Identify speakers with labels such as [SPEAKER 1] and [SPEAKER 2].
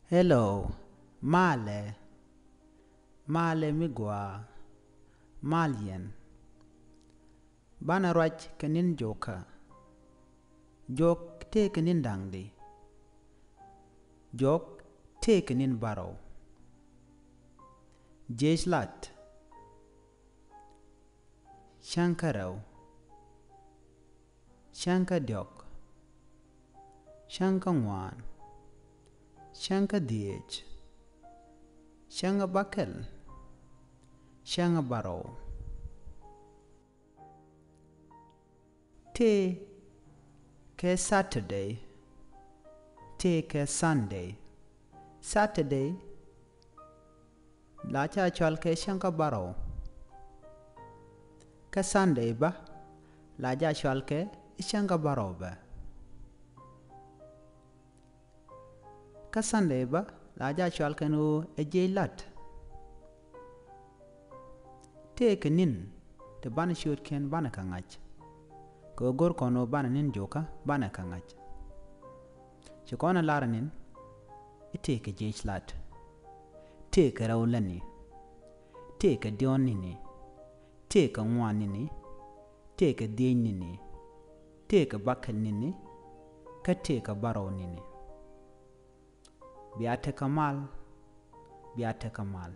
[SPEAKER 1] Hello, male, male migwa, malien. Bana raj kenin jokä. Jok te kenin dangdi. Jok te kenin baro. Jeslat. Shankarau. Shankadiok. Shankangwan. Shankadiej. Shangabakel. Shangabaro. Te ke Saturday. Te ke Sunday. Saturday. La cha chal ke Shangabaro. Ke Sunday ba. La ja chal ke Shangabaro ba. Ka Sunday ba la ja chal ke no ejelat. Te ke nin te ban shot ken ban kangach. Ko gor kono ban nin joka ban kangach. Chikona laranin ite ke jeslat. Te ke rawlani. Te ke dionini. Te ke ngwanini. Te ke dienini. Te ke bakelnini. Ka te ke baronini. Biate kamal, biate kamal.